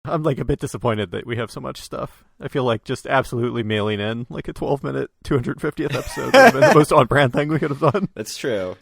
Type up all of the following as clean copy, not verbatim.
I'm like a bit disappointed that we have so much stuff. I feel like just absolutely mailing in like a 12-minute 250th episode would have been the most on-brand thing we could have done. That's true.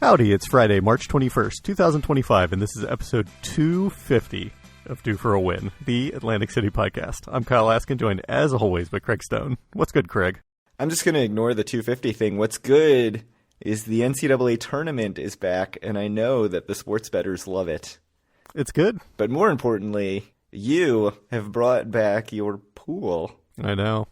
Howdy, it's Friday, March 21st, 2025, and this is episode 250 of Due for a Win, the Atlantic City podcast. I'm Kyle Askin, joined as always by Craig Stone. What's good, Craig? I'm just going to ignore the 250 thing. What's good is the NCAA tournament is back, and I know that the sports bettors love it. It's good. But more importantly, you have brought back your pool. I know.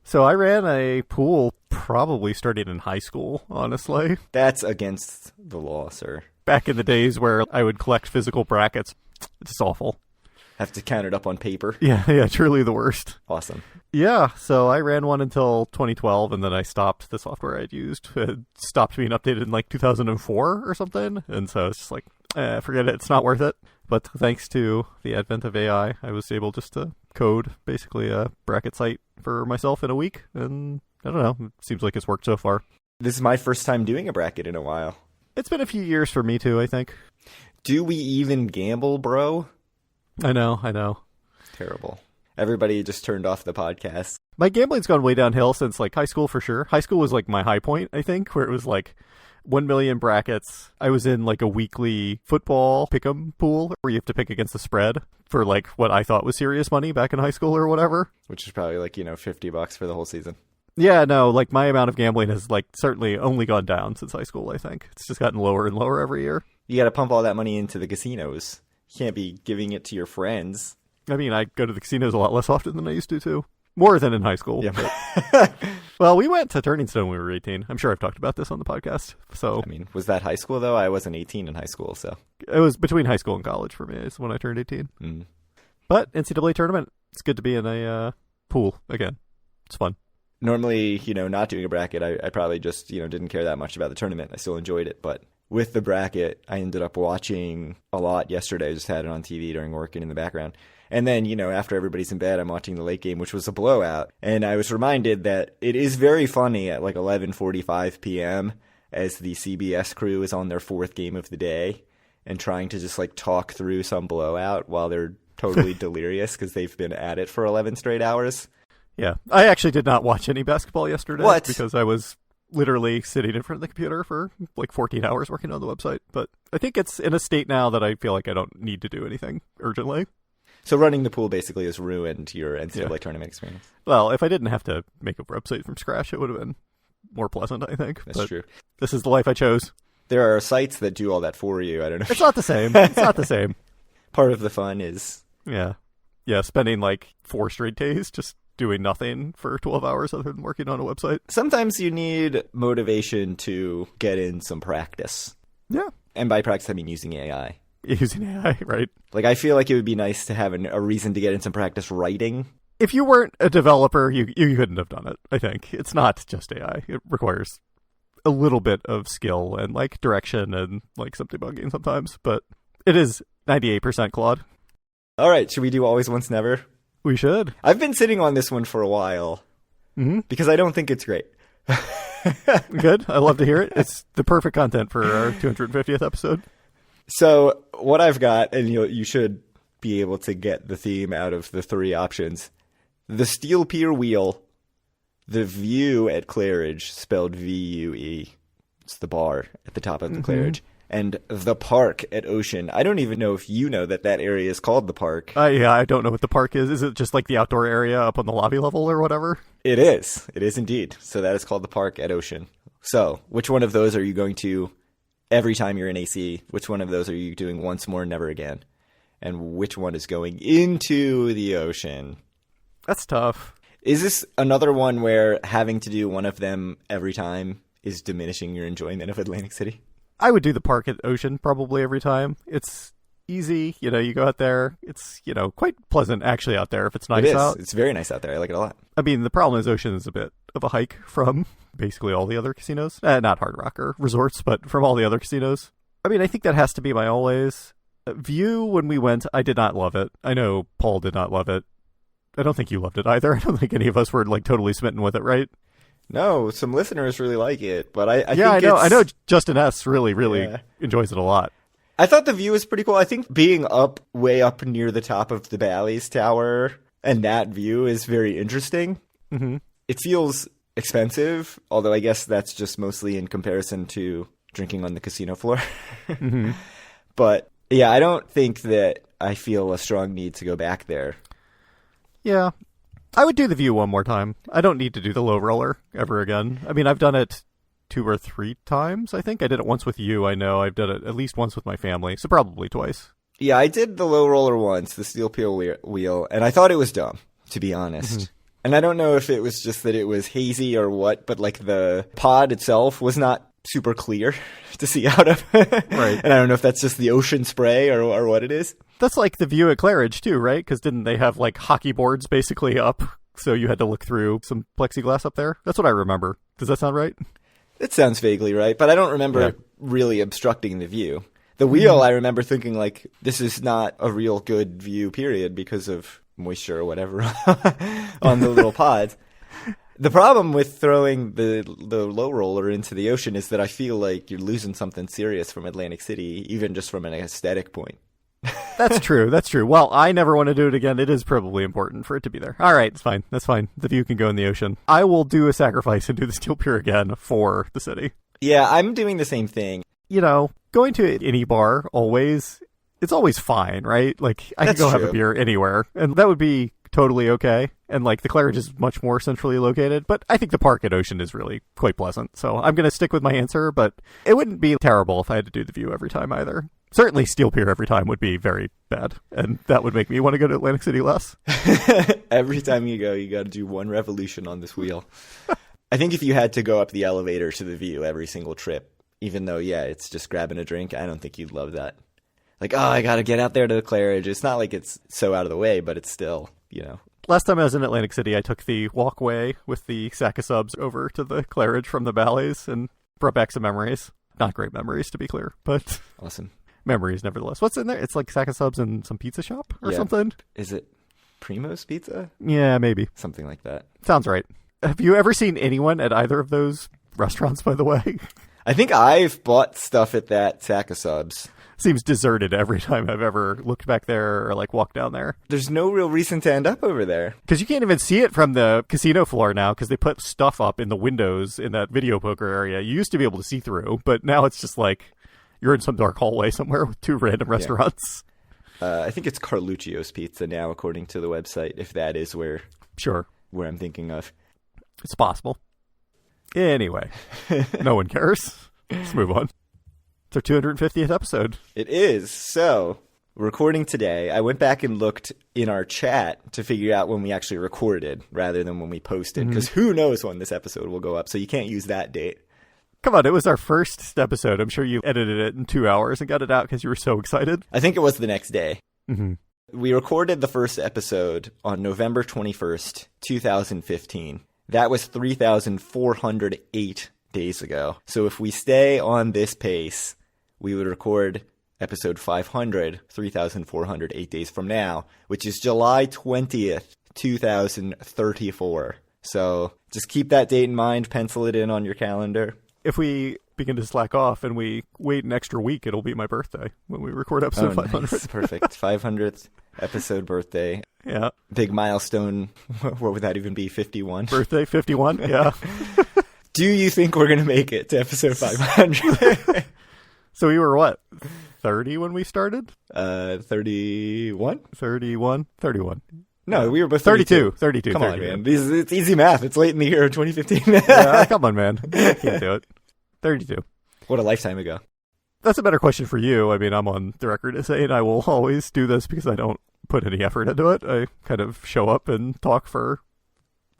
So I ran a pool probably starting in high school, honestly. That's against the law, sir. Back in the days where I would collect physical brackets. It's awful. Have to count it up on paper. Yeah, truly the worst. Awesome. Yeah, so I ran one until 2012, and then I stopped. The software I'd used had stopped being updated in like 2004 or something, and so it's just like, forget it, it's not worth it. But thanks to the advent of AI, I was able just to code basically a bracket site for myself in a week, and I don't know, it seems like it's worked so far. This is my first time doing a bracket in a while. It's been a few years for me too, I think. Do we even gamble, bro? I know. Terrible. Everybody just turned off the podcast. My gambling's gone way downhill since like high school for sure. High school was like my high point, I think, where it was like 1 million brackets. I was in like a weekly football pick'em pool where you have to pick against the spread for like what I thought was serious money back in high school or whatever. Which is probably like, $50 for the whole season. Yeah, no, like my amount of gambling has like certainly only gone down since high school, I think. It's just gotten lower and lower every year. You got to pump all that money into the casinos. You can't be giving it to your friends. I mean, I go to the casinos a lot less often than I used to, too. More than in high school. Yeah. Well, we went to Turning Stone when we were 18. I'm sure I've talked about this on the podcast. So, I mean, was that high school, though? I wasn't 18 in high school, so. It was between high school and college for me is when I turned 18. Mm. But NCAA tournament, it's good to be in a pool again. It's fun. Normally, not doing a bracket, I probably just, didn't care that much about the tournament. I still enjoyed it, but with the bracket, I ended up watching a lot yesterday. I just had it on TV during work and in the background. And then, after everybody's in bed, I'm watching the late game, which was a blowout. And I was reminded that it is very funny at like 11:45 p.m. as the CBS crew is on their fourth game of the day and trying to just like talk through some blowout while they're totally delirious because they've been at it for 11 straight hours. Yeah. I actually did not watch any basketball yesterday. What? Because I was literally sitting in front of the computer for like 14 hours working on the website. But I think it's in a state now that I feel like I don't need to do anything urgently. So running the pool basically has ruined your NCAA tournament experience. Well, if I didn't have to make a website from scratch, it would have been more pleasant, I think. That's true. This is the life I chose. There are sites that do all that for you. I don't know. It's not the same. It's not the same. Part of the fun is... Yeah, spending like 4 straight days just doing nothing for 12 hours other than working on a website. Sometimes you need motivation to get in some practice. Yeah. And by practice, I mean using AI. Using AI, right? Like, I feel like it would be nice to have a reason to get in some practice writing. If you weren't a developer, you couldn't have done it, I think. It's not just AI. It requires a little bit of skill and, like, direction and, like, some debugging sometimes. But it is 98% Claude. All right, should we do Always Once Never? We should. I've been sitting on this one for a while because I don't think it's great. Good. I love to hear it. It's the perfect content for our 250th episode. So what I've got, and you should be able to get the theme out of the 3 options. The Steel Pier Wheel, the View at Claridge, spelled V-U-E. It's the bar at the top of the Claridge. And the Park at Ocean. I don't even know if you know that area is called the Park. Yeah, I don't know what the Park is. Is it just like the outdoor area up on the lobby level or whatever? It is. It is indeed. So that is called the Park at Ocean. So which one of those are you going to every time you're in AC? Which one of those are you doing once more, never again? And which one is going into the ocean? That's tough. Is this another one where having to do one of them every time is diminishing your enjoyment of Atlantic City? I would do the Park at Ocean probably every time. It's easy. You go out there. It's, quite pleasant actually out there if it's nice out. It's very nice out there. I like it a lot. I mean, the problem is Ocean is a bit of a hike from basically all the other casinos. Not Hard Rock or resorts, but from all the other casinos. I mean, I think that has to be my always. View, when we went, I did not love it. I know Paul did not love it. I don't think you loved it either. I don't think any of us were like totally smitten with it, right? No, some listeners really like it, but I think I know Justin S. really enjoys it a lot. I thought the view was pretty cool. I think being way up near the top of the Bally's Tower and that view is very interesting. Mm-hmm. It feels expensive, although I guess that's just mostly in comparison to drinking on the casino floor. Mm-hmm. But yeah, I don't think that I feel a strong need to go back there. Yeah. I would do the view one more time. I don't need to do the low roller ever again. I mean, I've done it 2 or 3 times, I think. I did it once with you, I know. I've done it at least once with my family, so probably twice. Yeah, I did the low roller once, the steel peel wheel, and I thought it was dumb, to be honest. Mm-hmm. And I don't know if it was just that it was hazy or what, but like the pod itself was not super clear to see out of. Right. And I don't know if that's just the ocean spray or what it is. That's like the view at Claridge too, right? Because didn't they have like hockey boards basically up, so you had to look through some plexiglass up there? That's what I remember. Does that sound right? It sounds vaguely right, but I don't remember really obstructing the view. The wheel, I remember thinking like, this is not a real good view, period, because of moisture or whatever on the little pods. The problem with throwing the low roller into the ocean is that I feel like you're losing something serious from Atlantic City, even just from an aesthetic point. That's true. That's true. Well, I never want to do it again. It is probably important for it to be there. All right, it's fine. That's fine. The view can go in the ocean. I will do a sacrifice and do the steel pier again for the city. Yeah, I'm doing the same thing. You know, going to any bar it's always fine, right? Like, I could go have a beer anywhere, and that would be totally okay. And like, the Claridge is much more centrally located, but I think the park at Ocean is really quite pleasant. So I'm going to stick with my answer, but it wouldn't be terrible if I had to do the view every time either. Certainly steel pier every time would be very bad, and that would make me want to go to Atlantic City less. Every time you got to do one revolution on this wheel. I think if you had to go up the elevator to the view every single trip, even though, it's just grabbing a drink, I don't think you'd love that. Like, I got to get out there to the Claridge. It's not like it's so out of the way, but it's still, Last time I was in Atlantic City, I took the walkway with the sack of subs over to the Claridge from the Bally's and brought back some memories. Not great memories, to be clear, but awesome memories nevertheless. What's in there? It's like sack of subs and some pizza shop or something. Is it Primo's Pizza? Yeah, maybe. Something like that. Sounds right. Have you ever seen anyone at either of those restaurants, by the way? I think I've bought stuff at that sack of subs. Seems deserted every time I've ever looked back there or like walked down there. There's no real reason to end up over there. Because you can't even see it from the casino floor now because they put stuff up in the windows in that video poker area. You used to be able to see through, but now it's just like you're in some dark hallway somewhere with 2 random restaurants. I think it's Carluccio's Pizza now, according to the website, if that is where I'm thinking of. It's possible. Anyway, no one cares. Let's move on. It's our 250th episode. It is. So, recording today, I went back and looked in our chat to figure out when we actually recorded rather than when we posted, because who knows when this episode will go up, so you can't use that date. Come on, it was our first episode. I'm sure you edited it in 2 hours and got it out because you were so excited. I think it was the next day. Mm-hmm. We recorded the first episode on November 21st, 2015. That was 3,408 days ago. So if we stay on this pace, we would record episode 500, 3,408 days from now, which is July 20th, 2034. So just keep that date in mind, pencil it in on your calendar. If we begin to slack off and we wait an extra week, it'll be my birthday when we record episode 500. Nice. Perfect. 500th episode birthday. Yeah. Big milestone. What would that even be? 51? Birthday 51? Yeah. Do you think we're going to make it to episode 500? So we were what? 30 when we started? 31? 31? No, we were both 32. 32. Come 32. on, man. It's easy math. It's late in the year of 2015. Come on, man. I can't do it. 32. What a lifetime ago. That's a better question for you. I mean, I'm on the record as saying I will always do this because I don't put any effort into it. I kind of show up and talk for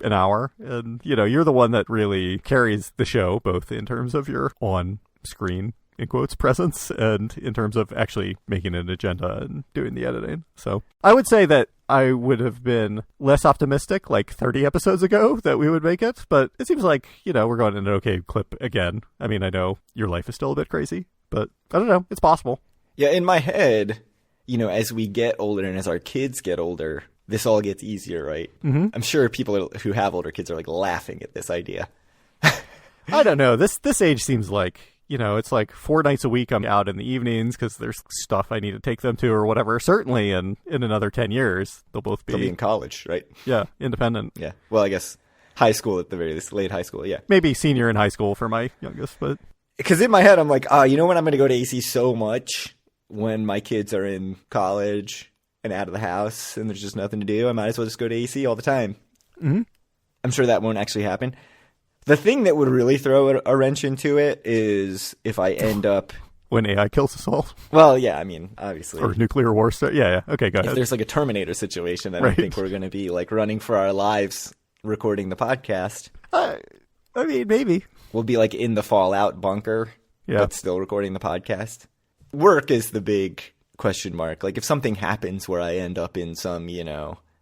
an hour. And, you're the one that really carries the show, both in terms of your on-screen, in quotes, presence, and in terms of actually making an agenda and doing the editing. So I would say that I would have been less optimistic like 30 episodes ago that we would make it, but it seems like, we're going in an okay clip again. I mean, I know your life is still a bit crazy, But I don't know. It's possible. Yeah, in my head, as we get older and as our kids get older, this all gets easier, right? Mm-hmm. I'm sure people who have older kids are like laughing at this idea. I don't know. This age seems like, it's like 4 nights a week I'm out in the evenings because there's stuff I need to take them to or whatever. Certainly in another 10 years, they'll be in college, right? Yeah, independent. Yeah. Well, I guess high school at the very least, late high school, yeah. Maybe senior in high school for my youngest, but... Because in my head, I'm like, when I'm going to go to AC so much when my kids are in college and out of the house and there's just nothing to do, I might as well just go to AC all the time. Mm-hmm. I'm sure that won't actually happen. The thing that would really throw a wrench into it is if I end up... When AI kills us all. Well, yeah, I mean, obviously. Or nuclear war. Yeah. Okay, go ahead. If there's like a Terminator situation, I don't think we're going to be like running for our lives recording the podcast. I mean, maybe. We'll be like in the Fallout bunker, but still recording the podcast. Work is the big question mark. Like if something happens where I end up in some,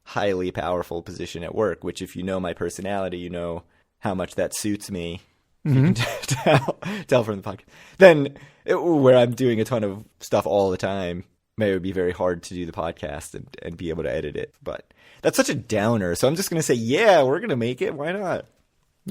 highly powerful position at work, which if you know my personality, you know how much that suits me. Mm-hmm. You can tell from the podcast. Then where I'm doing a ton of stuff all the time, maybe it would be very hard to do the podcast and be able to edit it. But that's such a downer. So I'm just going to say, yeah, we're going to make it. Why not?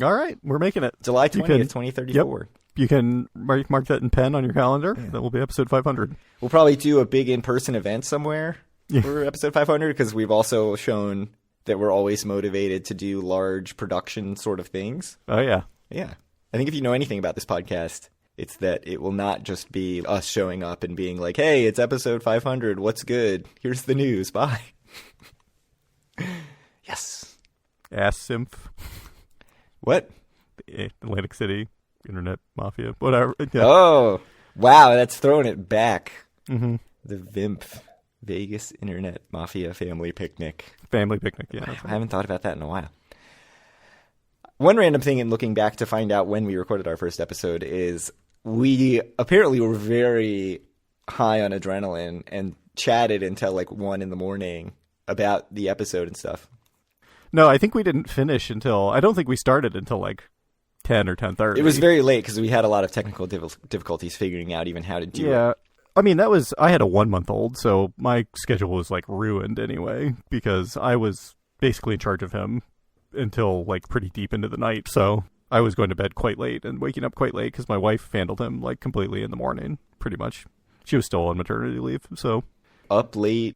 All right. We're making it. July 20th, 2034. Yep. You can mark that in pen on your calendar. Yeah. That will be episode 500. We'll probably do a big in-person event somewhere for episode 500 because we've also shown that we're always motivated to do large production sort of things. Oh, yeah. Yeah. I think if you know anything about this podcast, it's that it will not just be us showing up and being like, hey, it's episode 500. What's good? Here's the news. Bye. Yes. Ass-Symph. What? Atlantic City, Internet Mafia, whatever. Yeah. Oh, wow. That's throwing it back. Mm-hmm. The VIMP. Vegas Internet Mafia Family Picnic. Family Picnic, yeah. I haven't thought about that in a while. One random thing in looking back to find out when we recorded our first episode is we apparently were very high on adrenaline and chatted until like 1 a.m. about the episode and stuff. No, I think we didn't finish I don't think we started until like 10 or 10:30. It was very late because we had a lot of technical difficulties figuring out even how to do it. Yeah. I mean, I had a 1-month-old, so my schedule was like ruined anyway because I was basically in charge of him until like pretty deep into the night. So I was going to bed quite late and waking up quite late because my wife handled him like completely in the morning, pretty much. She was still on maternity leave, so. Up late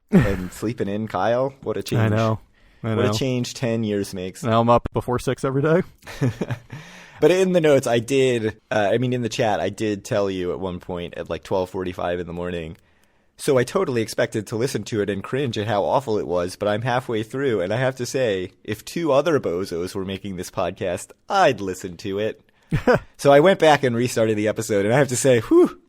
and sleeping in, Kyle? What a change. I know. What a change 10 years makes. Now I'm up before 6 every day. But in the notes, in the chat, I did tell you at one point at like 12:45 in the morning. So I totally expected to listen to it and cringe at how awful it was, but I'm halfway through, and I have to say, if 2 other bozos were making this podcast, I'd listen to it. So I went back and restarted the episode, and I have to say, whew,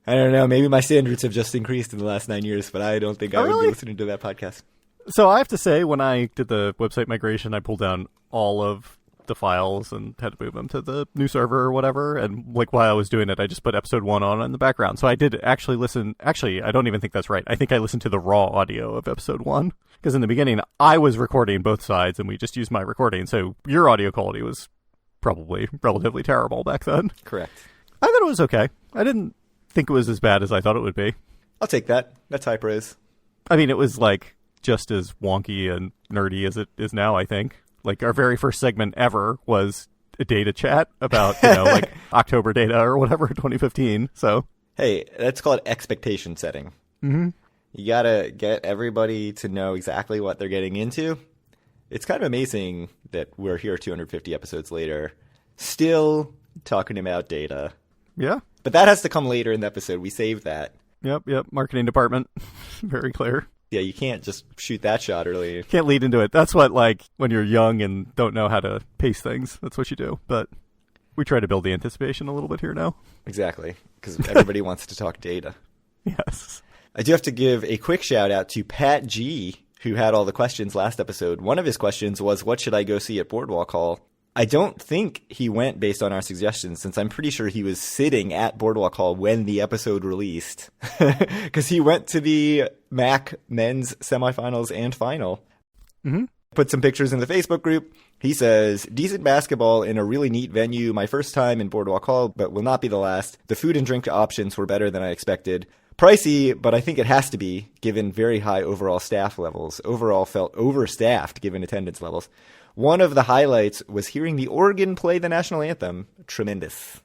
I don't know, maybe my standards have just increased in the last 9 years, but I don't think I would be listening to that podcast. So I have to say, when I did the website migration, I pulled down all of the files and had to move them to the new server or whatever. And like while I was doing it, I just put episode 1 on in the background. So I did actually listen. Actually, I don't even think that's right. I think I listened to the raw audio of episode 1 because in the beginning I was recording both sides and we just used my recording. So your audio quality was probably relatively terrible back then. Correct. I thought it was okay. I didn't think it was as bad as I thought it would be. I'll take that. That's high praise. I mean, it was like just as wonky and nerdy as it is now, I think. Like our very first segment ever was a data chat about, like October data or whatever, 2015. So, hey, that's called expectation setting. Mm-hmm. You got to get everybody to know exactly what they're getting into. It's kind of amazing that we're here 250 episodes later, still talking about data. Yeah. But that has to come later in the episode. We saved that. Yep. Marketing department. Very clear. Yeah, you can't just shoot that shot early. Can't lead into it. That's what, like, when you're young and don't know how to pace things, that's what you do. But we try to build the anticipation a little bit here now. Exactly, because everybody wants to talk data. Yes. I do have to give a quick shout out to Pat G, who had all the questions last episode. One of his questions was, what should I go see at Boardwalk Hall? I don't think he went based on our suggestions, since I'm pretty sure he was sitting at Boardwalk Hall when the episode released. Because he went to the MAC men's semifinals and final. Mm-hmm. put some pictures in the Facebook group. He says, decent basketball in a really neat venue. My first time in Boardwalk Hall, but will not be the last. The food and drink options were better than I expected. Pricey, but I think it has to be, given very high overall staff levels. Overall felt overstaffed, given attendance levels. One of the highlights was hearing the organ play the national anthem. Tremendous.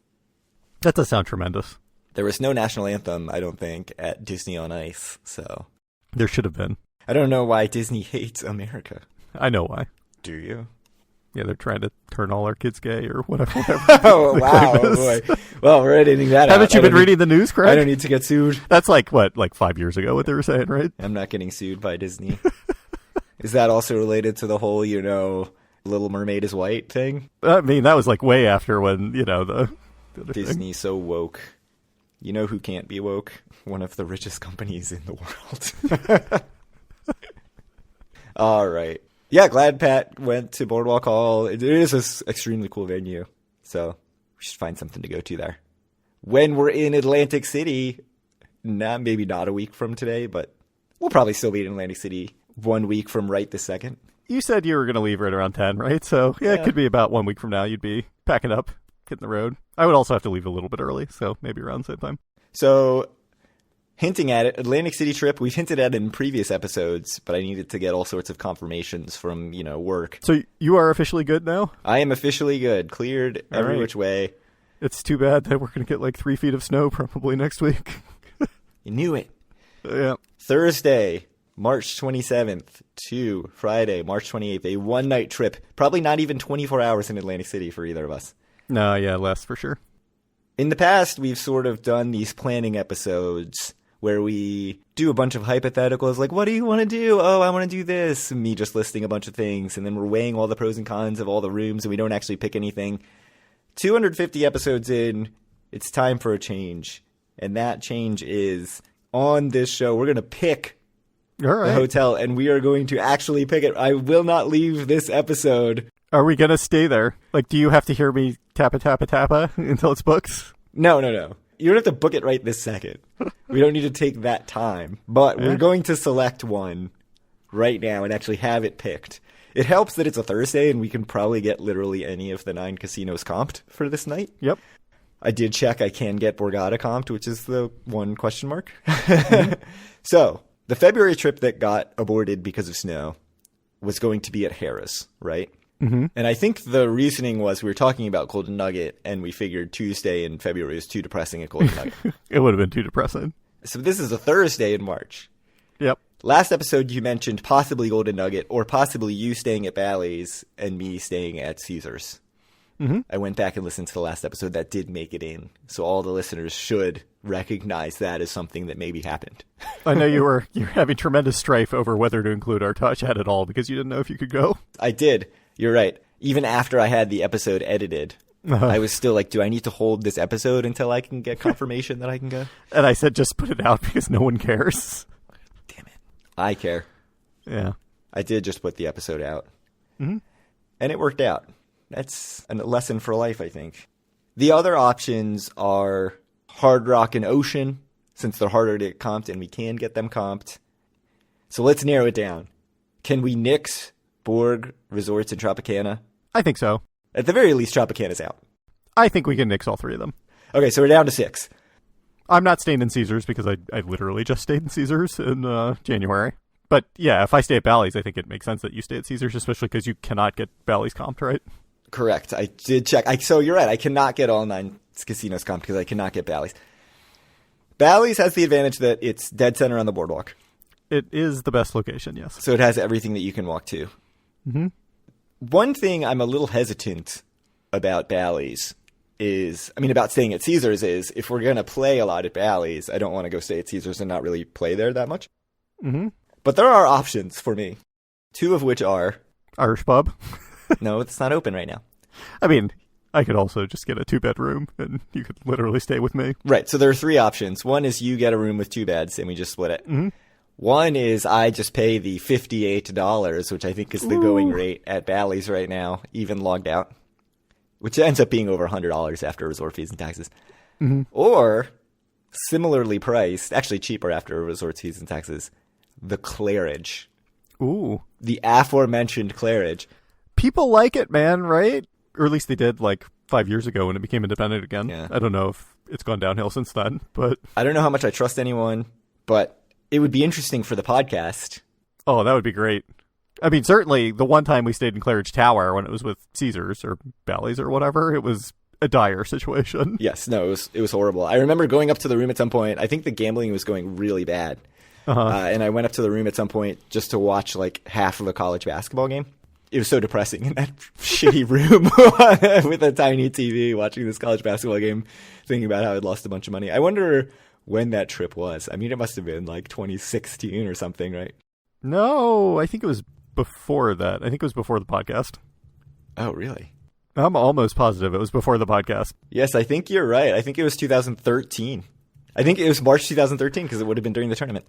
That does sound tremendous. There was no national anthem, I don't think, at Disney on Ice, so. There should have been. I don't know why Disney hates America. I know why. Do you? Yeah, they're trying to turn all our kids gay or whatever. Oh, wow. Oh, boy. Well, we're editing that out. Haven't you been reading the news, Craig? I don't need to get sued. That's like 5 years ago what they were saying, right? I'm not getting sued by Disney. Is that also related to the whole, Little Mermaid is white thing? I mean, that was like way after when, the other Disney thing. so woke. You know who can't be woke? One of the richest companies in the world. All right. Yeah, glad Pat went to Boardwalk Hall. It is an extremely cool venue. So we should find something to go to there. When we're in Atlantic City, maybe not a week from today, but we'll probably still be in Atlantic City 1 week from right this second. You said you were going to leave right around 10, right? So, yeah, it could be about 1 week from now you'd be packing up, hitting the road. I would also have to leave a little bit early, so maybe around the same time. So, hinting at it, Atlantic City trip, we've hinted at it in previous episodes, but I needed to get all sorts of confirmations from, work. So you are officially good now? I am officially good. Cleared every which way. It's too bad that we're going to get 3 feet of snow probably next week. You knew it. Yeah. Thursday, March 27th to Friday, March 28th, a one-night trip. Probably not even 24 hours in Atlantic City for either of us. No, yeah, less for sure. In the past, we've sort of done these planning episodes where we do a bunch of hypotheticals, like, what do you want to do? Oh, I want to do this. And me just listing a bunch of things, and then we're weighing all the pros and cons of all the rooms, and we don't actually pick anything. 250 episodes in, it's time for a change. And that change is, on this show, we're going to pick the hotel, and we are going to actually pick it. I will not leave this episode. Are we going to stay there? Do you have to hear me tappa, tappa, tappa until it's booked? No. You don't have to book it right this second. We don't need to take that time. But we're going to select one right now and actually have it picked. It helps that it's a Thursday, and we can probably get literally any of the 9 casinos comped for this night. Yep. I did check I can get Borgata comped, which is the one question mark. So, the February trip that got aborted because of snow was going to be at Harrah's, right? Mm-hmm. And I think the reasoning was we were talking about Golden Nugget, and we figured Tuesday in February was too depressing at Golden Nugget. It would have been too depressing. So this is a Thursday in March. Yep. Last episode you mentioned possibly Golden Nugget, or possibly you staying at Bally's and me staying at Caesars. Mm-hmm. I went back and listened to the last episode. That did make it in. So all the listeners should recognize that as something that maybe happened. I know you're having tremendous strife over whether to include our touch at all because you didn't know if you could go. I did. You're right. Even after I had the episode edited, I was still like, do I need to hold this episode until I can get confirmation that I can go? And I said, just put it out because no one cares. Damn it. I care. Yeah. I did just put the episode out. Mm-hmm. And it worked out. That's a lesson for life, I think. The other options are Hard Rock and Ocean, since they're harder to get comped and we can get them comped. So let's narrow it down. Can we nix Borg Resorts and Tropicana? I think so. At the very least, Tropicana's out. I think we can nix all 3 of them. Okay, so we're down to 6. I'm not staying in Caesars because I literally just stayed in Caesars in January. But yeah, if I stay at Bally's, I think it makes sense that you stay at Caesars, especially because you cannot get Bally's comped, right? Correct. I did check. So you're right. I cannot get all 9 casinos comped because I cannot get Bally's. Bally's has the advantage that it's dead center on the boardwalk. It is the best location, yes. So it has everything that you can walk to. Mm-hmm. One thing I'm a little hesitant about Bally's about staying at Caesars is if we're going to play a lot at Bally's, I don't want to go stay at Caesars and not really play there that much. Mm-hmm. But there are options for me, 2 of which are... Irish pub? No, it's not open right now. I mean, I could also just get a 2-bedroom and you could literally stay with me. Right, so there are 3 options. One is you get a room with 2 beds and we just split it. Mm-hmm. One is I just pay the $58, which I think is the going rate at Bally's right now, even logged out, which ends up being over $100 after resort fees and taxes. Mm-hmm. Or, similarly priced, actually cheaper after resort fees and taxes, the Claridge. Ooh. The aforementioned Claridge. People like it, man, right? Or at least they did like 5 years ago when it became independent again. Yeah. I don't know if it's gone downhill since then, but... I don't know how much I trust anyone, but it would be interesting for the podcast. Oh, that would be great. I mean, certainly the one time we stayed in Claridge Tower when it was with Caesars or Bally's or whatever, it was a dire situation. Yes, no, it was horrible. I remember going up to the room at some point. I think the gambling was going really bad. And I went up to the room at some point just to watch like half of a college basketball game. It was so depressing in that shitty room with a tiny TV watching this college basketball game, thinking about how I'd lost a bunch of money. I wonder when that trip was. I mean, it must have been like 2016 or something, right? No, I think it was before that. I think it was before the podcast. Oh, really? I'm almost positive it was before the podcast. Yes, I think you're right. I think it was 2013. I think it was March 2013 because it would have been during the tournament.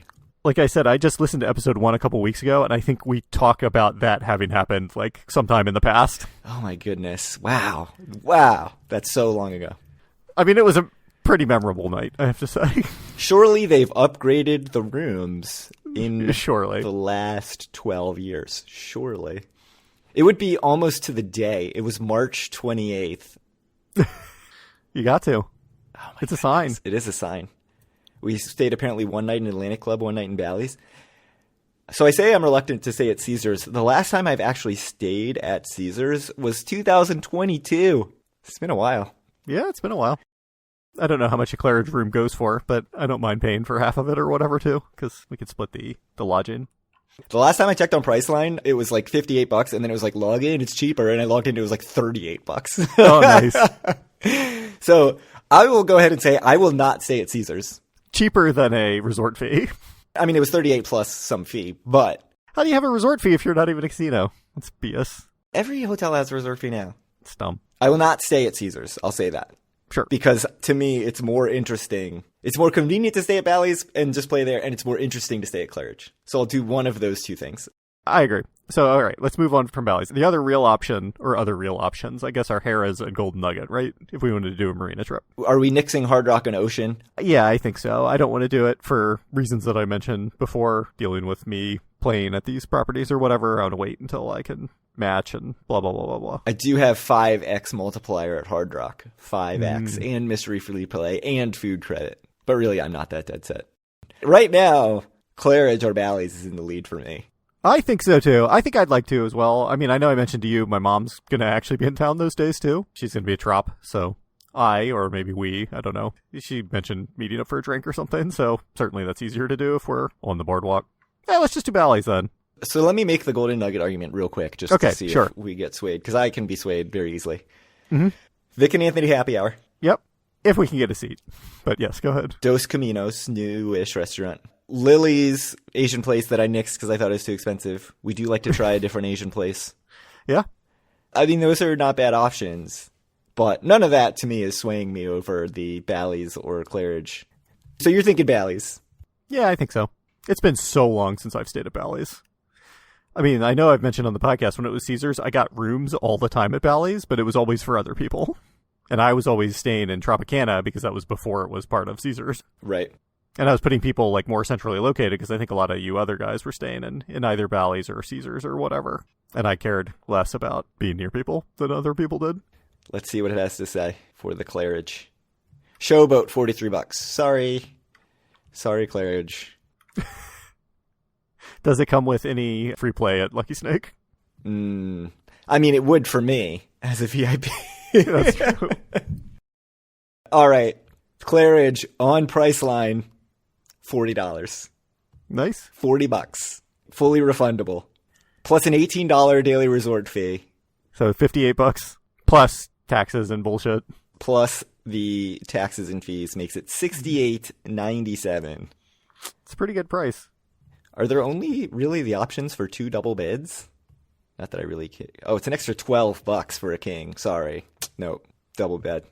Like I said, I just listened to episode 1 a couple weeks ago, and I think we talk about that having happened like sometime in the past. Oh my goodness. Wow. That's so long ago. I mean, it was a pretty memorable night, I have to say. Surely they've upgraded the rooms in Surely. the last 12 years. Surely. It would be almost to the day. It was March 28th. You got to. Oh it's a sign. It is a sign. We stayed apparently one night in Atlantic Club, one night in Bally's. So I say I'm reluctant to stay at Caesars. The last time I've actually stayed at Caesars was 2022. It's been a while. Yeah, it's been a while. I don't know how much a Claridge room goes for, but I don't mind paying for half of it or whatever, too, because we could split the lodging. The last time I checked on Priceline, it was like $58, and then it was like, log in, it's cheaper, and I logged in, it was like $38. Oh, nice. So I will go ahead and say I will not stay at Caesars. Cheaper than a resort fee. I mean, it was $38 plus some fee, but... How do you have a resort fee if you're not even a casino? That's BS. Every hotel has a resort fee now. It's dumb. I will not stay at Caesars. I'll say that. Sure. Because to me, it's more interesting. It's more convenient to stay at Bally's and just play there, and it's more interesting to stay at Claridge. So I'll do one of those two things. I agree. So, all right, let's move on from Bally's. The other real option, or other real options, I guess, are Harrah's and Golden Nugget, right? If we wanted to do a marina trip. Are we nixing Hard Rock and Ocean? Yeah, I think so. I don't want to do it for reasons that I mentioned before, dealing with me playing at these properties or whatever. I want to wait until I can match and blah, blah, blah, blah, blah. I do have 5x multiplier at Hard Rock. 5x and mystery free play and food credit. But really, I'm not that dead set. Right now, Claridge or Bally's is in the lead for me. I think so, too. I think I'd like to as well. I mean, I know I mentioned to you my mom's going to actually be in town those days, too. She's going to be a trop, so or maybe we, I don't know. She mentioned meeting up for a drink or something, so certainly that's easier to do if we're on the boardwalk. Yeah, let's just do Bally's then. So let me make the Golden Nugget argument real quick, just to see if we get swayed, because I can be swayed very easily. Mm-hmm. Vic and Anthony Happy Hour. Yep, if we can get a seat. But yes, go ahead. Dos Caminos, new-ish restaurant. Lily's Asian place that I nixed because I thought it was too expensive. We do like to try a different Asian place. Yeah. I mean, those are not bad options, but none of that to me is swaying me over the Bally's or Claridge. So you're thinking Bally's? Yeah, I think so. It's been so long since I've stayed at Bally's. I mean, I know I've mentioned on the podcast when it was Caesars, I got rooms all the time at Bally's, but it was always for other people. And I was always staying in Tropicana because that was before it was part of Caesars. Right. And I was putting people like more centrally located because I think a lot of you other guys were staying in either Bally's or Caesars or whatever. And I cared less about being near people than other people did. Let's see what it has to say for the Claridge. Showboat, $43. Sorry, Claridge. Does it come with any free play at Lucky Snake? I mean, it would for me as a VIP. That's true. All right. Claridge on Priceline, $40. Nice. $40. Fully refundable. Plus an $18 daily resort fee. So $58 plus taxes and bullshit. Plus the taxes and fees makes it $68.97. It's a pretty good price. Are there only really the options for 2 double beds? Not that I really care. Oh, it's an extra $12 for a king. Sorry. Nope. Double bed.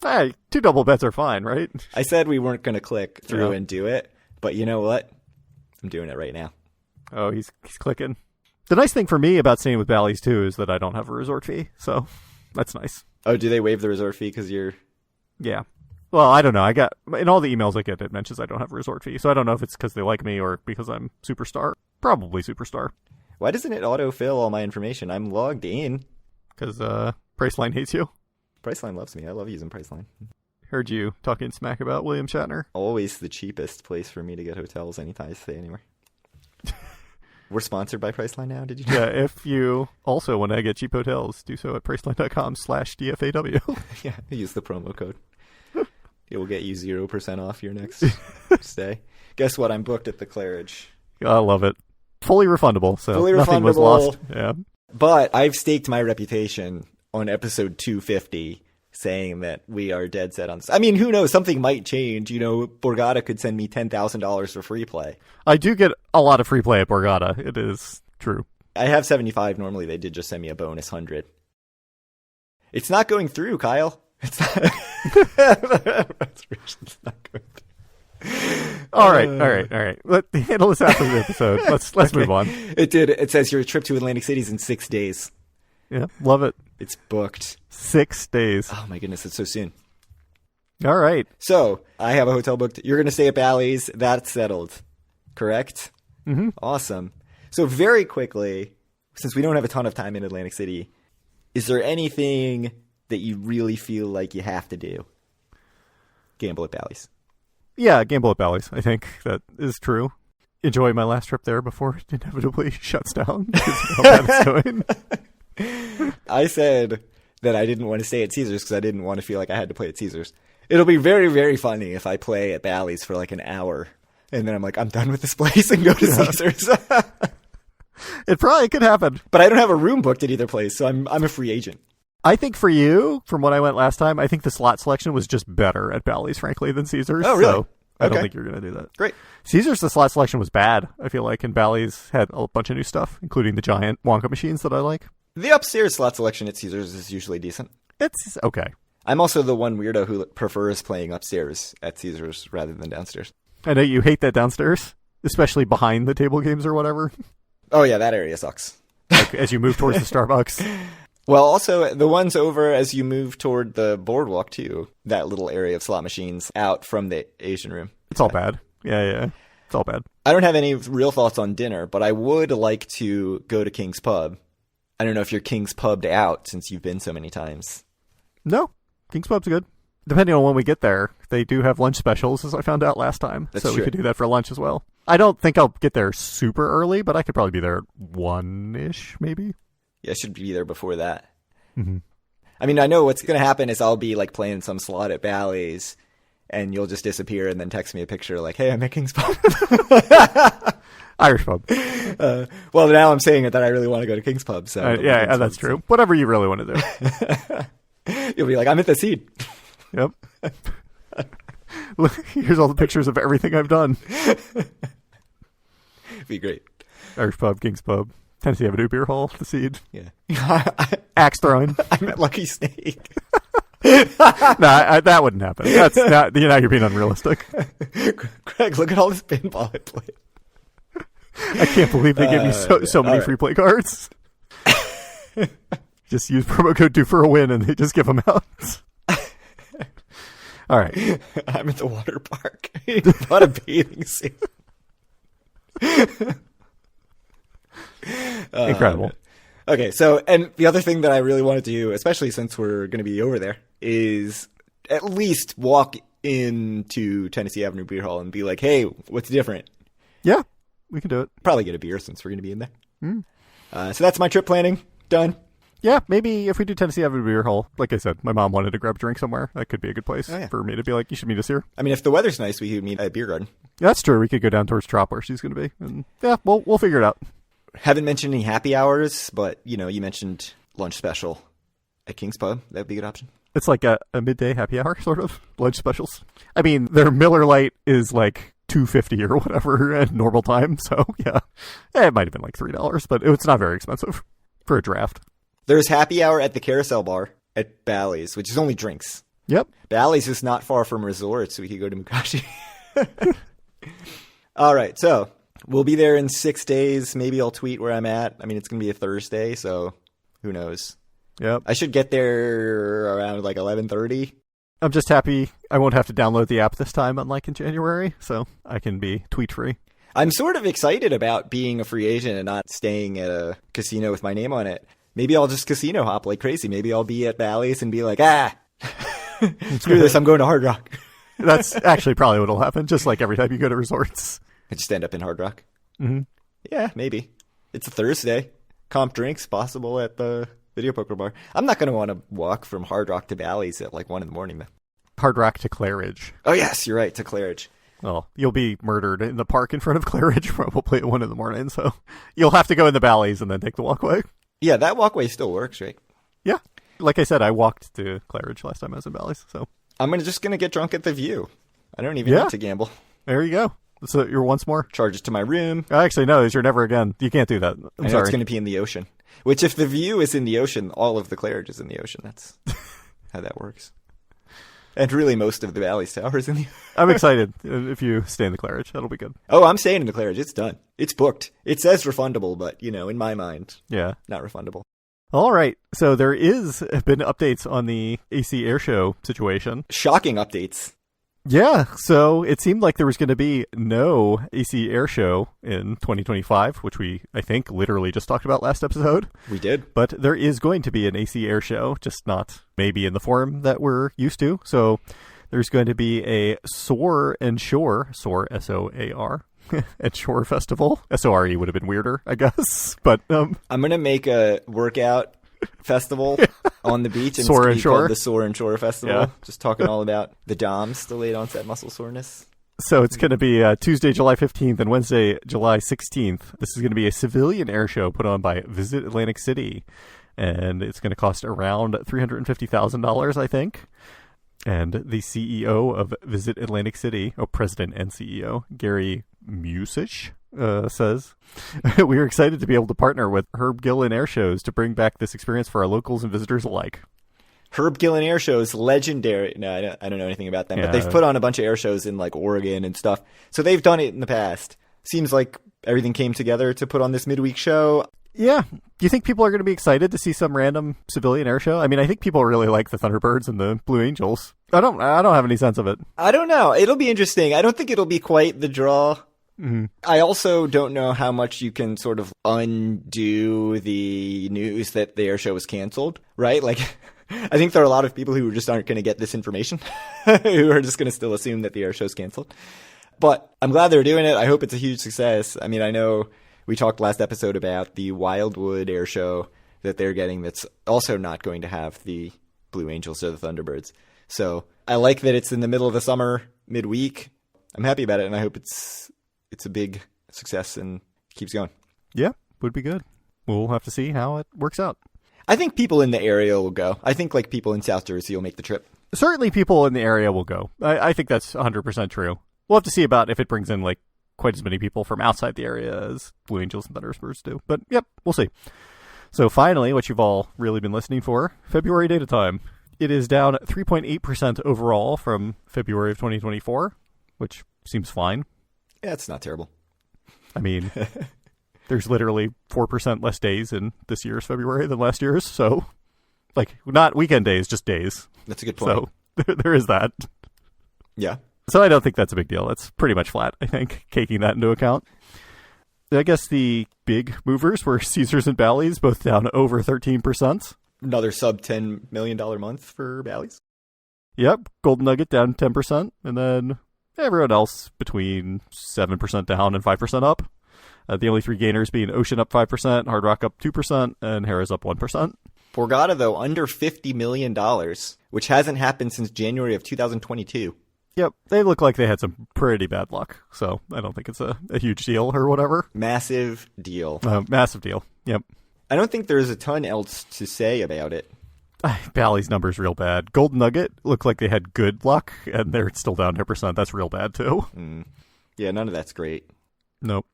Hey, 2 double beds are fine, right? I said we weren't going to click through and do it, but you know what? I'm doing it right now. Oh, he's clicking. The nice thing for me about staying with Bally's, too, is that I don't have a resort fee, so that's nice. Oh, do they waive the resort fee because you're... Yeah. Well, I don't know. In all the emails I get, it mentions I don't have a resort fee, so I don't know if it's because they like me or because I'm superstar. Probably Superstar. Why doesn't it autofill all my information? I'm logged in. Because Priceline hates you. Priceline loves me. I love using Priceline. Heard you talking smack about William Shatner. Always the cheapest place for me to get hotels anytime I stay anywhere. We're sponsored by Priceline now, did you know? Yeah, if you also want to get cheap hotels, do so at priceline.com/DFAW. Yeah, use the promo code. It will get you 0% off your next stay. Guess what? I'm booked at the Claridge. I love it. Fully refundable, so Fully nothing was refundable. lost. Yeah. But I've staked my reputation on episode 250 saying that we are dead set on this. I mean, who knows? Something might change. You know, Borgata could send me $10,000 for free play. I do get a lot of free play at Borgata. It is true. I have 75. Normally, they did just send me a bonus 100. It's not going through, Kyle. It's not. It's not going through. All right. Let's handle this after the episode. Let's Okay. move on. It did. It says your trip to Atlantic City is in 6 days. Yeah, love it. It's booked. 6 days. Oh my goodness, it's so soon. All right. So I have a hotel booked. You're going to stay at Bally's. That's settled. Correct? Mm-hmm. Awesome. So very quickly, since we don't have a ton of time in Atlantic City, is there anything that you really feel like you have to do? Gamble at Bally's. Yeah, gamble at Bally's. I think that is true. Enjoy my last trip there before it inevitably shuts down because of how bad it's going. I said that I didn't want to stay at Caesars because I didn't want to feel like I had to play at Caesars. It'll be very, very funny if I play at Bally's for like an hour and then I'm like, I'm done with this place and go to Caesars. It probably could happen. But I don't have a room booked at either place, so I'm a free agent. I think for you, from when I went last time, I think the slot selection was just better at Bally's, frankly, than Caesars. Oh, really? So I don't Okay. think you're going to do that. Great. Caesars, the slot selection was bad, I feel like, and Bally's had a bunch of new stuff, including the giant Wonka machines that I like. The upstairs slot selection at Caesars is usually decent. It's okay. I'm also the one weirdo who prefers playing upstairs at Caesars rather than downstairs. I know you hate that downstairs, especially behind the table games or whatever, Oh, yeah, that area sucks. like as you move towards the Starbucks. Well, also, the ones over as you move toward the boardwalk, too. That little area of slot machines out from the Asian room. It's all bad. Yeah. It's all bad. I don't have any real thoughts on dinner, but I would like to go to King's Pub. I don't know if you're King's Pubbed out since you've been so many times. No, King's Pub's good. Depending on when we get there, they do have lunch specials, as I found out last time. That's so true. we could do that for lunch as well. I don't think I'll get there super early, but I could probably be there at 1-ish, maybe. Yeah, I should be there before that. Mm-hmm. I mean, I know what's going to happen is I'll be like playing some slot at Bally's, and you'll just disappear and then text me a picture like, hey, I'm at King's Pub. Irish Pub. Well, now I'm saying it that I really want to go to King's Pub. So Yeah, that's true. Whatever you really want to do. You'll be like, I'm at the seat. Yep. Look, here's all the pictures of everything I've done. Be great. Irish Pub, King's Pub, Tennessee Avenue Beer Hall, The Seed, Yeah. axe throwing. I'm at Lucky Snake. That wouldn't happen. That's not, you're being unrealistic. Greg, look at all this pinball I played. I can't believe they gave me so many all right. free play cards. Just use promo code DO for a win and they just give them out. All right. I'm at the water park. Bought a bathing suit. Incredible. Okay, so, and the other thing that I really want to do, especially since we're going to be over there, is at least walk into Tennessee Avenue Beer Hall and be like, hey, what's different? Yeah, we can do it. Probably get a beer since we're going to be in there. Mm. So that's my trip planning. Done. Yeah, maybe if we do Tennessee Avenue Beer Hall, like I said, my mom wanted to grab a drink somewhere. That could be a good place for me to be like, you should meet us here. I mean, if the weather's nice, we could meet at a beer garden. Yeah, that's true. We could go down towards Trop where she's going to be. And yeah, we'll figure it out. Haven't mentioned any happy hours, but, you know, you mentioned lunch special at King's Pub. That'd be a good option. It's like a midday happy hour, sort of, lunch specials. I mean, their Miller Lite is like $2.50 or whatever at normal time. So, yeah, it might have been like $3, but it's not very expensive for a draft. There's happy hour at the Carousel Bar at Bally's, which is only drinks. Yep. Bally's is not far from resorts, so we could go to Mukashi. All right, so we'll be there in 6 days. Maybe I'll tweet where I'm at. I mean, it's going to be a Thursday, so who knows? Yep. I should get there around like 11:30. I'm just happy I won't have to download the app this time, unlike in January, so I can be tweet free. I'm sort of excited about being a free agent and not staying at a casino with my name on it. Maybe I'll just casino hop like crazy. Maybe I'll be at Bally's and be like, screw this, I'm going to Hard Rock. That's actually probably what'll happen, just like every time you go to resorts. I just end up in Hard Rock. Mm-hmm. Yeah, maybe. It's a Thursday. Comp drinks possible at the video poker bar. I'm not going to want to walk from Hard Rock to Bally's at like 1 a.m. though. Hard Rock to Claridge. Oh, yes, you're right, to Claridge. Well, you'll be murdered in the park in front of Claridge probably at 1 a.m, so you'll have to go in the Bally's and then take the walkway. Yeah, that walkway still works, right? Yeah. Like I said, I walked to Claridge last time I was in Bally's, so. I'm just going to get drunk at the View. I don't even need to gamble. There you go. So you're once more. Charges to my room. Actually, no, you're never again. You can't do that. I'm sorry. It's going to be in the ocean. Which, if the View is in the ocean, all of the Claridge is in the ocean. That's how that works. And really, most of the Bally's Tower is in the ocean. I'm excited if you stay in the Claridge. That'll be good. Oh, I'm staying in the Claridge. It's done. It's booked. It says refundable, but, in my mind, not refundable. All right. So there have been updates on the AC Airshow situation. Shocking updates. Yeah. So it seemed like there was going to be no AC Airshow in 2025, which we, I think, literally just talked about last episode. We did. But there is going to be an AC Airshow, just not maybe in the form that we're used to. So there's going to be a Soar and Shore, SOAR, and Shore Festival. SORE would have been weirder, I guess. But I'm going to make a workout festival on the beach, and Soar it's and Shore. called the Soar and Shore Festival. Yeah. Just talking all about the DOMS, the late onset muscle soreness. So it's going to be Tuesday, July 15th and Wednesday, July 16th. This is going to be a civilian air show put on by Visit Atlantic City. And it's going to cost around $350,000, I think. And the CEO of Visit Atlantic City, president and CEO, Gary Musich, says, we are excited to be able to partner with Herb Gillen Air Shows to bring back this experience for our locals and visitors alike. Herb Gillen Air Shows, legendary. No, I don't know anything about them, but they've put on a bunch of air shows in like Oregon and stuff. So they've done it in the past. Seems like everything came together to put on this midweek show. Yeah. Do you think people are going to be excited to see some random civilian air show? I mean, I think people really like the Thunderbirds and the Blue Angels. I don't have any sense of it. I don't know. It'll be interesting. I don't think it'll be quite the draw. Mm-hmm. I also don't know how much you can sort of undo the news that the air show was canceled, right? Like, I think there are a lot of people who just aren't going to get this information, who are just going to still assume that the air show's canceled. But I'm glad they're doing it. I hope it's a huge success. I mean, I know we talked last episode about the Wildwood air show that they're getting that's also not going to have the Blue Angels or the Thunderbirds. So I like that it's in the middle of the summer, midweek. I'm happy about it, and I hope it's a big success and keeps going. Yeah, would be good. We'll have to see how it works out. I think people in the area will go. I think like people in South Jersey will make the trip. Certainly people in the area will go. I think that's 100% true. We'll have to see about if it brings in like quite as many people from outside the area as Blue Angels and Thunderbirds do. But yep, we'll see. So finally, what you've all really been listening for, February data time. It is down 3.8% overall from February of 2024, which seems fine. Yeah, it's not terrible. I mean, there's literally 4% less days in this year's February than last year's. So, like, not weekend days, just days. That's a good point. So there is that. Yeah. So I don't think that's a big deal. That's pretty much flat, I think, taking that into account. I guess the big movers were Caesars and Bally's, both down over 13%. Another sub $10 million month for Bally's. Yep. Golden Nugget down 10%. And then everyone else between 7% down and 5% up. The only three gainers being Ocean up 5%, Hard Rock up 2%, and Harrah's up 1%. Borgata, though, under $50 million, which hasn't happened since January of 2022. Yep, they look like they had some pretty bad luck, so I don't think it's a huge deal or whatever. Massive deal. Massive deal, yep. I don't think there's a ton else to say about it. Bally's number's real bad. Golden Nugget looked like they had good luck, and they're still down 10%. That's real bad, too. Yeah, none of that's great. Nope.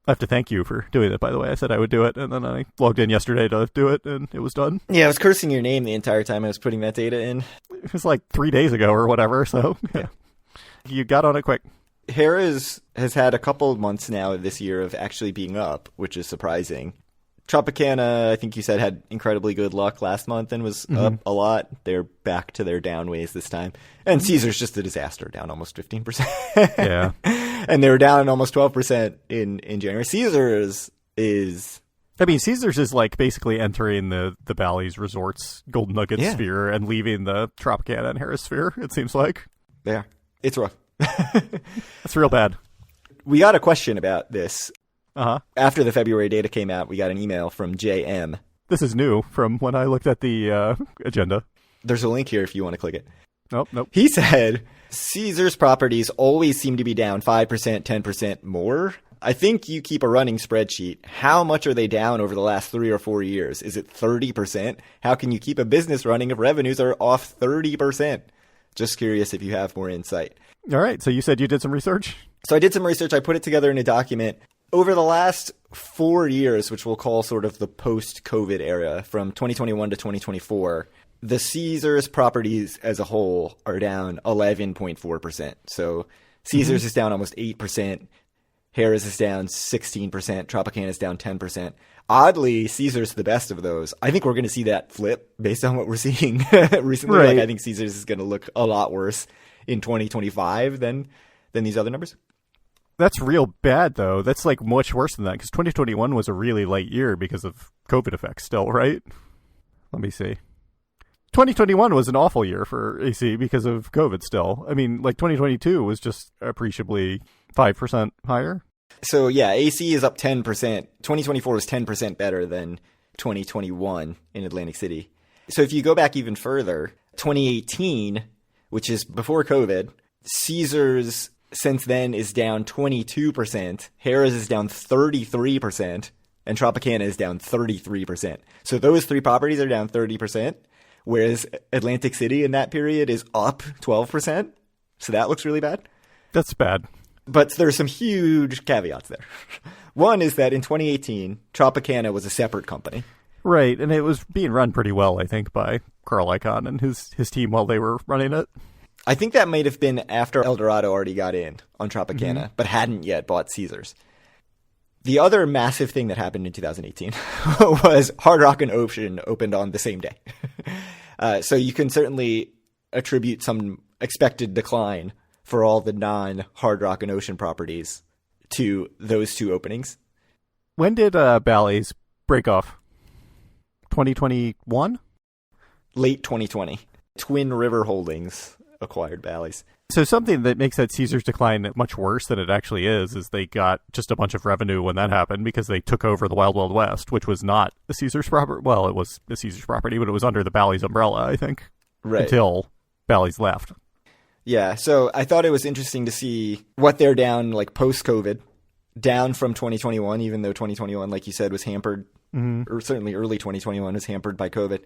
I have to thank you for doing it, by the way. I said I would do it, and then I logged in yesterday to do it, and it was done. Yeah, I was cursing your name the entire time I was putting that data in. It was like 3 days ago or whatever, so yeah. You got on it quick. Harrah's has had a couple of months now this year of actually being up, which is surprising. Tropicana, I think you said, had incredibly good luck last month and was up a lot. They're back to their down ways this time. And Caesar's just a disaster, down almost 15%. Yeah. and they were down almost 12% in January. Caesars is... I mean, Caesars is like basically entering the Bally's Resorts Golden Nugget sphere and leaving the Tropicana and Harris sphere, it seems like. Yeah, it's rough. That's real bad. We got a question about this. Uh-huh. After the February data came out, we got an email from JM. This is new from when I looked at the agenda. There's a link here if you want to click it. Nope. He said, Caesars properties always seem to be down 5%, 10% more. I think you keep a running spreadsheet. How much are they down over the last 3 or 4 years? Is it 30%? How can you keep a business running if revenues are off 30%? Just curious if you have more insight. All right. So you said you did some research? So I did some research. I put it together in a document. Over the last 4 years, which we'll call sort of the post-COVID era, from 2021 to 2024, the Caesars properties as a whole are down 11.4%. So Caesars is down almost 8%. Harrah's is down 16%. Tropicana is down 10%. Oddly, Caesars the best of those. I think we're going to see that flip based on what we're seeing recently. Right. Like, I think Caesars is going to look a lot worse in 2025 than these other numbers. That's real bad, though. That's like much worse than that because 2021 was a really light year because of COVID effects still, right? Let me see. 2021 was an awful year for AC because of COVID still. I mean, like 2022 was just appreciably 5% higher. So yeah, AC is up 10%. 2024 was 10% better than 2021 in Atlantic City. So if you go back even further, 2018, which is before COVID, Caesars since then is down 22%, Harrah's is down 33%, and Tropicana is down 33%. So those three properties are down 30%, whereas Atlantic City in that period is up 12%. So that looks really bad. That's bad. But there's some huge caveats there. One is that in 2018, Tropicana was a separate company. Right, and it was being run pretty well, I think, by Carl Icahn and his team while they were running it. I think that might have been after Eldorado already got in on Tropicana, but hadn't yet bought Caesars. The other massive thing that happened in 2018 was Hard Rock and Ocean opened on the same day. So you can certainly attribute some expected decline for all the non-Hard Rock and Ocean properties to those two openings. When did Bally's break off? 2021? Late 2020. Twin River Holdings acquired Bally's. So something that makes that Caesars decline much worse than it actually is they got just a bunch of revenue when that happened because they took over the Wild Wild West, which was not a Caesars property. Well, it was a Caesars property, but it was under the Bally's umbrella, I think, right, until Bally's left. Yeah, so I thought it was interesting to see what they're down like post-COVID, down from 2021, even though 2021, like you said, was hampered, or certainly early 2021 was hampered by COVID.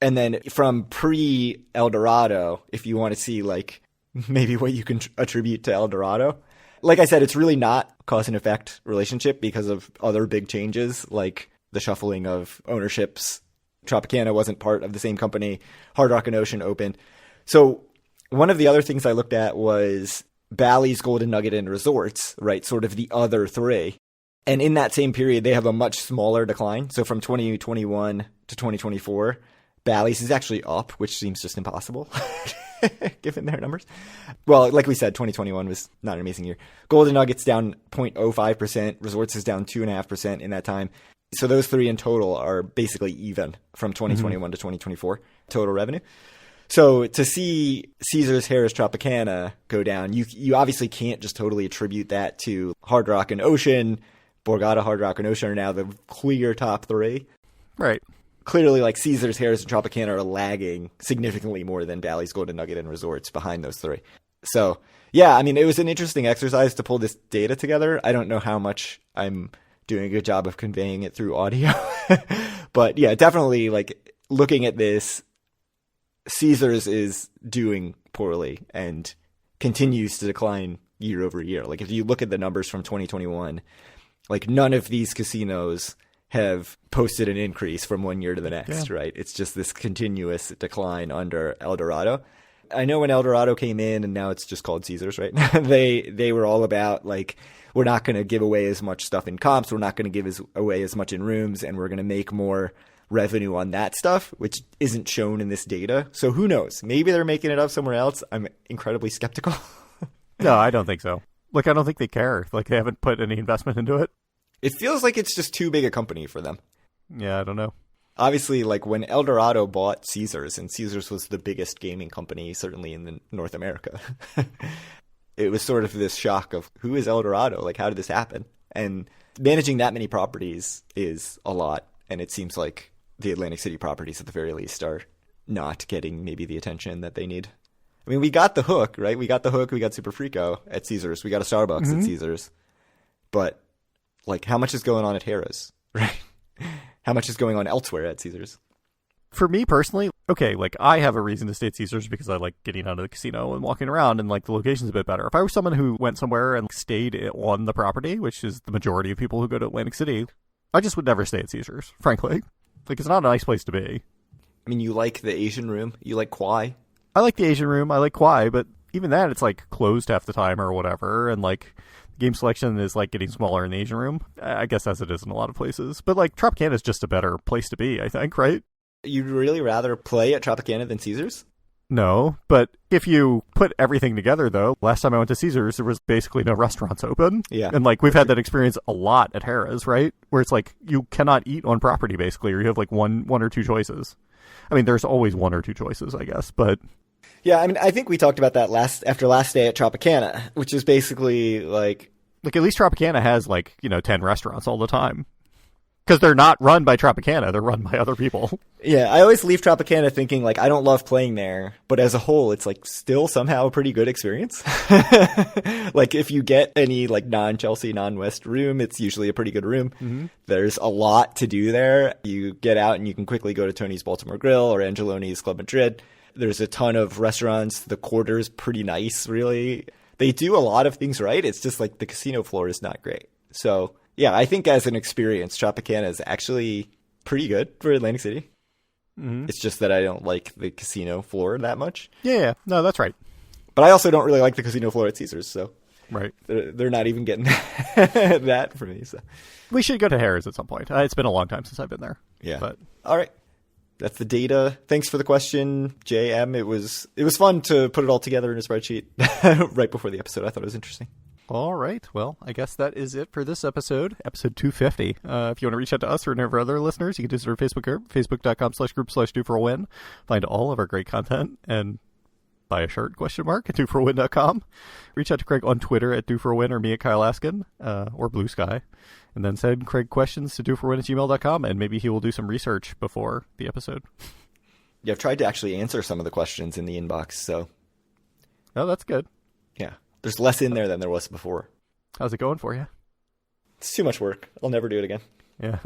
And then from pre-Eldorado, if you want to see like maybe what you can attribute to Eldorado. Like I said, it's really not cause and effect relationship because of other big changes like the shuffling of ownerships. Tropicana wasn't part of the same company. Hard Rock and Ocean opened. So one of the other things I looked at was Bally's, Golden Nugget, and Resorts, right? Sort of the other three. And in that same period, they have a much smaller decline. So from 2021 to 2024, Bally's is actually up, which seems just impossible given their numbers. Well, like we said, 2021 was not an amazing year. Golden Nugget's down 0.05%. Resorts is down 2.5% in that time. So those three in total are basically even from 2021 to 2024 total revenue. So to see Caesars, Harrah's, Tropicana go down, you obviously can't just totally attribute that to Hard Rock and Ocean. Borgata, Hard Rock, and Ocean are now the clear top three. Right. Clearly, like Caesars, Harrah's, and Tropicana are lagging significantly more than Bally's, Golden Nugget, and Resorts behind those three. So, yeah, I mean, it was an interesting exercise to pull this data together. I don't know how much I'm doing a good job of conveying it through audio. But, yeah, definitely, like, looking at this, Caesars is doing poorly and continues to decline year over year. Like, if you look at the numbers from 2021, like, none of these casinos have posted an increase from one year to the next, right? It's just this continuous decline under Eldorado. I know when Eldorado came in, and now it's just called Caesars, right? They were all about, like, we're not going to give away as much stuff in comps, we're not going to give away as much in rooms, and we're going to make more revenue on that stuff, which isn't shown in this data. So who knows? Maybe they're making it up somewhere else. I'm incredibly skeptical. No, I don't think so. Like, I don't think they care. Like, they haven't put any investment into it. It feels like it's just too big a company for them. Yeah, I don't know. Obviously, like when Eldorado bought Caesars, and Caesars was the biggest gaming company, certainly in North America, it was sort of this shock of, who is Eldorado? Like, how did this happen? And managing that many properties is a lot, and it seems like the Atlantic City properties, at the very least, are not getting maybe the attention that they need. I mean, we got the hook, right? We got the hook, we got Super Frico at Caesars, we got a Starbucks at Caesars. But, like, how much is going on at Harrah's, right? How much is going on elsewhere at Caesars? For me personally, okay, like, I have a reason to stay at Caesars because I like getting out of the casino and walking around, and, like, the location's a bit better. If I were someone who went somewhere and stayed on the property, which is the majority of people who go to Atlantic City, I just would never stay at Caesars, frankly. Like, it's not a nice place to be. I mean, you like the Asian room? You like Kwai? I like the Asian room, I like Kwai, but even that, it's, like, closed half the time or whatever, and, like, game selection is, like, getting smaller in the Asian room. I guess as it is in a lot of places. But, like, Tropicana is just a better place to be, I think, right? You'd really rather play at Tropicana than Caesars? No, but if you put everything together, though, last time I went to Caesars, there was basically no restaurants open. Yeah. And, like, we've had that experience a lot at Harrah's, right? Where it's, like, you cannot eat on property, basically, or you have, like, one or two choices. I mean, there's always one or two choices, I guess, but... Yeah, I mean, I think we talked about that after last day at Tropicana, which is basically, like... Like, at least Tropicana has, like, 10 restaurants all the time. Because they're not run by Tropicana, they're run by other people. Yeah, I always leave Tropicana thinking, like, I don't love playing there, but as a whole, it's, like, still somehow a pretty good experience. Like, if you get any, like, non-Chelsea, non-West room, it's usually a pretty good room. Mm-hmm. There's a lot to do there. You get out and you can quickly go to Tony's Baltimore Grill or Angeloni's Club Madrid. There's a ton of restaurants. The quarter's pretty nice, really. They do a lot of things right. It's just, like, the casino floor is not great. So... yeah, I think as an experience, Tropicana is actually pretty good for Atlantic City. Mm-hmm. It's just that I don't like the casino floor that much. Yeah, no, that's right. But I also don't really like the casino floor at Caesars, so right, they're not even getting that for me. So we should go to Harrah's at some point. It's been a long time since I've been there. Yeah. But all right, that's the data. Thanks for the question, JM. It was fun to put it all together in a spreadsheet right before the episode. I thought it was interesting. All right. Well, I guess that is it for this episode 250. If you want to reach out to us or any of our other listeners, you can do so at our Facebook group, facebook.com/group/doforwin. Find all of our great content and buy a shirt, at doforwin.com. Reach out to Craig on Twitter at doforwin or me at Kyle Askin, or Blue Sky. And then send Craig questions to doforwin@gmail.com, and maybe he will do some research before the episode. Yeah, I've tried to actually answer some of the questions in the inbox, so. Oh, that's good. Yeah. There's less in there than there was before. How's it going for you? It's too much work. I'll never do it again. Yeah.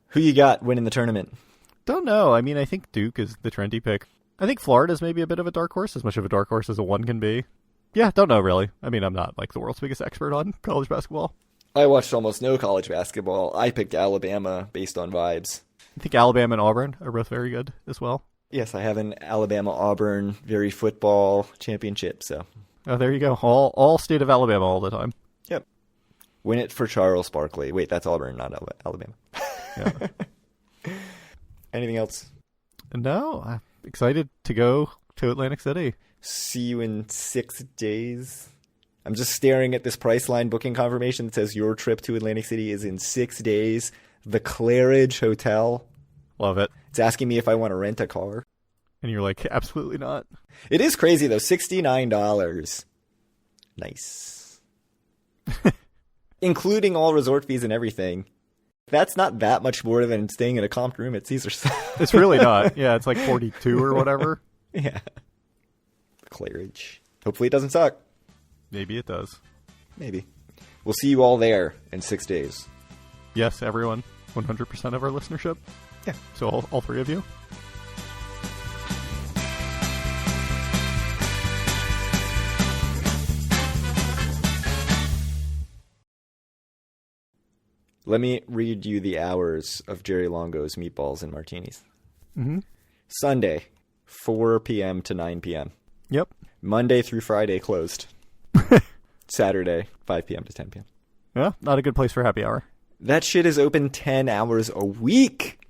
Who you got winning the tournament? Don't know. I mean, I think Duke is the trendy pick. I think Florida's maybe a bit of a dark horse, as much of a dark horse as a one can be. Yeah, don't know, really. I mean, I'm not, like, the world's biggest expert on college basketball. I watched almost no college basketball. I picked Alabama based on vibes. I think Alabama and Auburn are both very good as well. Yes, I have an Alabama-Auburn very football championship, so... Oh, there you go. All state of Alabama all the time. Yep. Win it for Charles Barkley. Wait, that's Auburn, not Alabama. Yeah. Anything else? No. I'm excited to go to Atlantic City. See you in 6 days. I'm just staring at this Priceline booking confirmation that says your trip to Atlantic City is in 6 days. The Claridge Hotel. Love it. It's asking me if I want to rent a car. And you're like, absolutely not. It is crazy, though. $69. Nice. Including all resort fees and everything. That's not that much more than staying in a comped room at Caesars. It's really not. Yeah, it's like 42 or whatever. Yeah. Claridge. Hopefully it doesn't suck. Maybe it does. Maybe. We'll see you all there in 6 days. Yes, everyone. 100% of our listenership. Yeah. So all three of you. Let me read you the hours of Jerry Longo's Meatballs and Martinis. Mm-hmm. Sunday, 4 p.m. to 9 p.m. Yep. Monday through Friday closed. Saturday, 5 p.m. to 10 p.m. Yeah, not a good place for happy hour. That shit is open 10 hours a week.